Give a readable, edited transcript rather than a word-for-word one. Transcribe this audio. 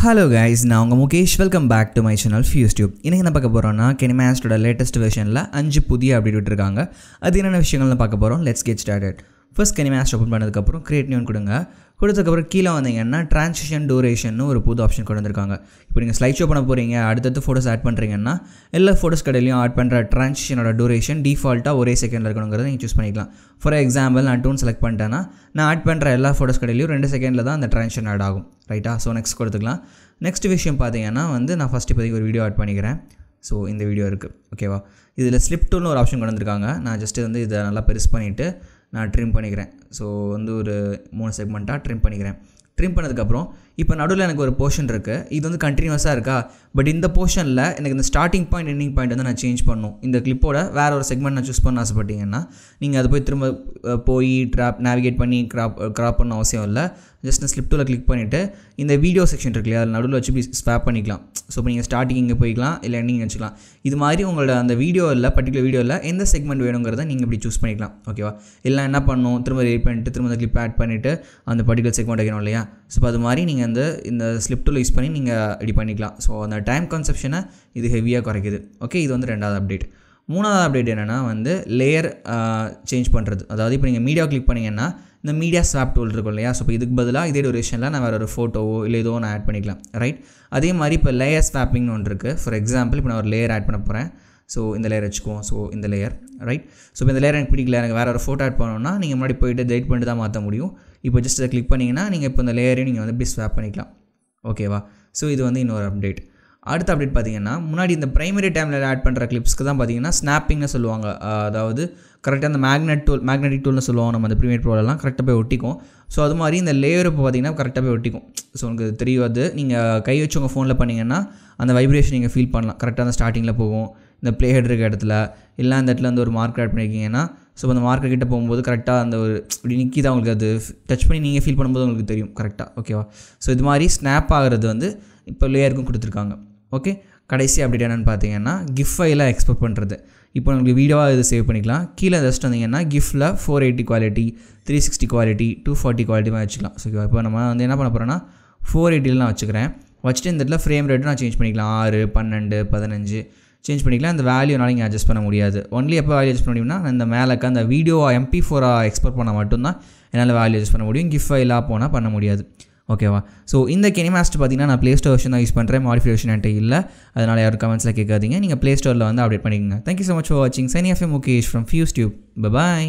Hello guys, நான் உங்கள் Mukesh. Welcome back to my channel FuseTube. இன்றைக்கி என்ன பார்க்க போகிறோம்னா KineMasterோட லேட்டஸ்ட் வெர்ஷனில் 5 புதிய அப்டேட் விட்டுருக்காங்க. அது என்னென்ன விஷயங்கள்னு பார்க்க போகிறோம். Let's get started. First KineMaster open பண்ணதுக்கப்புறம் கிரியேட் நியூன்னு கொடுத்ததுக்கப்புறம் கீழே வந்தீங்கன்னா ட்ரான்சிஷன் டூரேஷன் ஒரு புது ஆப்ஷன் கொண்டு வந்திருக்காங்க. இப்போ நீங்கள் ஸ்லைட் ஷோ பண்ண போகிறீங்க, அடுத்தடுத்து ஃபோட்டோஸ் ஆட் பண்ணுறீங்கன்னா எல்லா ஃபோட்டோஸ் கடையிலையும் ஆட் பண்ணுற ட்ரான்சிஷனோட டூரேஷன் டிஃபால்ட்டாக ஒரே செகண்டில் இருக்கணுங்கிறத நீங்கள் சூஸ் பண்ணிக்கலாம். ஃபார் எக்ஸாம்பிள் நான் டூன் செலக்ட் பண்ணிட்டேன்னா நான் ஆட் பண்ணுற எல்லா ஃபோட்டோஸ் கடையிலையும் 2 செகண்டில் தான் அந்த ட்ரான்சிஷன் ஆட் ஆகும். ரைட்டா? ஸோ நெக்ஸ்ட் கொடுத்துக்கலாம். நெக்ஸ்ட் விஷயம் பார்த்தீங்கன்னா நான் ஃபஸ்ட் இப்போதைக்கு ஒரு வீடியோ ஆட் பண்ணிக்கிறேன். ஸோ இந்த வீடியோ இருக்குது, ஓகேவா? இதில் ஸ்லிப் டூல்னு ஒரு ஆப்ஷன் கொண்டு வந்திருக்காங்க. நான் ஜஸ்ட்டு இதை நல்லா பெருசு பண்ணிவிட்டு நான் ட்ரிம் பண்ணிக்கிறேன். ஸோ ஒரு 3 செக்மெண்ட்டாக ட்ரிம் பண்ணிக்கிறேன். ட்ரிம் பண்ணதுக்கப்புறம் இப்போ நடுவில் எனக்கு ஒரு போர்ஷன் இருக்குது. இது கண்டினியூஸாக இருக்கா, பட் இந்த போர்ஷனில் எனக்கு இந்த ஸ்டார்டிங் பாயிண்ட் எண்டிங் பாயிண்ட் நான் சேஞ்ச் பண்ணணும். இந்த கிளிப்போட வேறு ஒரு செக்மெண்ட் நான் சூஸ் பண்ண ஆசைப்பட்டீங்கன்னா நீங்கள் அதை போய் திரும்ப போய் நேவிகேட் பண்ணி க்ராப் பண்ண அவசியம் இல்லை. ஜஸ்ட் நான் ஸ்லிப் டூவில் கிளிக் பண்ணிவிட்டு இந்த வீடியோ செக்ஷன் இருக்கு இல்லையா, அதில் நடுவில் வச்சு ஸ்வாப் பண்ணிக்கலாம். ஸோ இப்போ நீங்கள் ஸ்டார்டிங் இங்கே போய்க்கலாம், இல்லை எண்டிங் வச்சுக்கலாம். இது மாதிரி உங்களோட அந்த வீடியோவில் பர்டிகுலர் வீடியோவில் எந்த செக்மெண்ட் வேணுங்கிறத நீங்கள் இப்படி சூஸ் பண்ணிக்கலாம், ஓகேவா? இல்லை என்ன பண்ணணும், திரும்ப ரீட் பண்ணிட்டு திரும்ப அந்த கிளிப் ஆட் பண்ணிவிட்டு அந்த பர்டிகுலர் செக்மெண்ட் வைக்கணும் இல்லையா? ஸோ அது மாதிரி நீங்கள் இந்த ஸ்லிப் டூல் யூஸ் பண்ணி நீங்கள் இப்படி பண்ணிக்கலாம். ஸோ அந்த டைம் கன்சப்ஷனை இது ஹெவியாக குறைக்குது. ஓகே, இது 2வது அப்டேட். 3வது அப்டேட் என்னென்னா லேயர் சேஞ்ச் பண்ணுறது. அதாவது இப்போ நீங்கள் மீடியா கிளிக் பண்ணிங்கன்னா இந்த மீடியா ஸ்வாப் டூல் இருக்கும் இல்லையா? ஸோ இப்போ இதுக்கு பதிலாக இதே டூரேஷனில் நான் வேறு ஒரு ஃபோட்டோவோ இல்லை ஏதோ நான் ஆட் பண்ணிக்கலாம், ரைட்? அதே மாதிரி இப்போ லேயர் ஸ்வாப்பிங்னு ஒன்று இருக்குது. ஃபார் எக்ஸாம்பிள் இப்போ நான் ஒரு லேயர் ஆட் பண்ண போகிறேன். ஸோ இந்த லேயர் வச்சுக்குவோம். ஸோ இந்த லேயர், ரைட்? ஸோ இப்போ இந்த லேயர் எனக்கு பிடிக்கல, எனக்கு வேறு ஒரு ஃபோட்டோ ஆட் பண்ணணும்னா நீங்கள் முன்னாடி போய்ட்டு டெலிட் பண்ணிட்டு தான் மாற்ற முடியும். இப்போ ஜஸ்ட் அதை கிளிக் பண்ணிங்கன்னா நீங்கள் இப்போ இந்த லேயரையும் நீங்கள் இப்படி ஸ்வாப் பண்ணிக்கலாம், ஓகேவா? ஸோ இது இன்னொரு அப்டேட். அடுத்த அப்டேட் பார்த்தீங்கன்னா முன்னாடி இந்த ப்ரைமரி டைமில் ஆட் பண்ணுற கிளிப்ஸ்க்கு தான் பார்த்தீங்கன்னா ஸ்னாப்பிங்னு சொல்லுவாங்க. அதாவது கரெக்டாக அந்த மேக்னெட்டிக் டூல்னு சொல்லுவாங்க. நம்ம அந்த ப்ரீமியர் ப்ரோலெலாம் கரெக்டாக போய் ஒட்டிக்கும். ஸோ அது மாதிரி இந்த லேயர் இப்போ பார்த்தீங்கன்னா கரெக்டாக போய் ஒட்டிக்கும். ஸோ உங்களுக்கு தெரியாது, நீங்கள் கை வச்சு உங்கள் ஃபோனில் பண்ணிங்கன்னா அந்த வைப்ரேஷன் நீங்கள் ஃபீல் பண்ணலாம். கரெக்டாக அந்த ஸ்டார்டிங்கில் போகும். இந்த ப்ளே ஹெட் இருக்க இடத்துல இல்லை அந்த இடத்துல ஒரு மார்க்கர் ஆட் பண்ணியிருக்கீங்கன்னா ஸோ அந்த மார்க்கர் கிட்ட போகும்போது கரெக்டாக அந்த ஒரு இப்படி நிற்கி தான் உங்களுக்கு அது டச் பண்ணி நீங்கள் ஃபீல் பண்ணும்போது உங்களுக்கு தெரியும் கரெக்டாக, ஓகேவா? ஸோ இது மாதிரி ஸ்னாப் ஆகிறது இப்போ லேயருக்கும் கொடுத்துருக்காங்க. ஓகே, கடைசி அப்டேட் என்னென்னு பார்த்தீங்கன்னா கிஃப் ஃபைலாக எக்ஸ்போர்ட் பண்ணுறது. இப்போ உங்களுக்கு வீடியோவாக இது சேவ் பண்ணிக்கலாம். கீழே ஜஸ்ட் வந்தீங்கன்னா கிஃப்டில் 480 குவாலிட்டி, 360 குவாலிட்டி, 240 குவாலிட்டி வச்சுக்கலாம். ஸோ இப்போ நம்ம என்ன பண்ண போகிறோன்னா 480 நான் வச்சுக்கிறேன். வச்சுட்டு இந்த இடத்துல ஃப்ரேம் ரேட்டு நான் சேஞ்ச் பண்ணிக்கலாம். 6, 12, 15 சேஞ்ச் பண்ணிக்கலாம். இந்த வேல்யூனால நீங்கள் அட்ஜஸ்ட் பண்ண முடியாது. ஒன்லி எப்போ வேல்யூ அட்ஜஸ்ட் பண்ண முடியும்னா இந்த மேலேக்க அந்த வீடியோ MP4 எக்ஸ்போர்ட் பண்ணால் மட்டும்தான் என்னால் வேல்யூ அட்ஜஸ்ட் பண்ண முடியும். கிஃப் ஃபைலாக போனால் பண்ண முடியாது, ஓகேவா? ஸோ இந்த KineMaster பார்த்தீங்கன்னா நான் ப்ளே ஸ்டோர் வெர்ஷன் தான் யூஸ் பண்ணுறேன். மாடிஃபை வெர்ஷன் என்கிட்ட இல்லை. அதனால் யாரும் கமெண்ட்ஸில் கேட்காதீங்க. நீங்கள் ப்ளே ஸ்டோரில் அப்டேட் பண்ணிக்கோங்க. தேங்க்யூ ஸோ மச் ஃபார் வாட்சிங். Signing off Mukesh from FuseTube. By.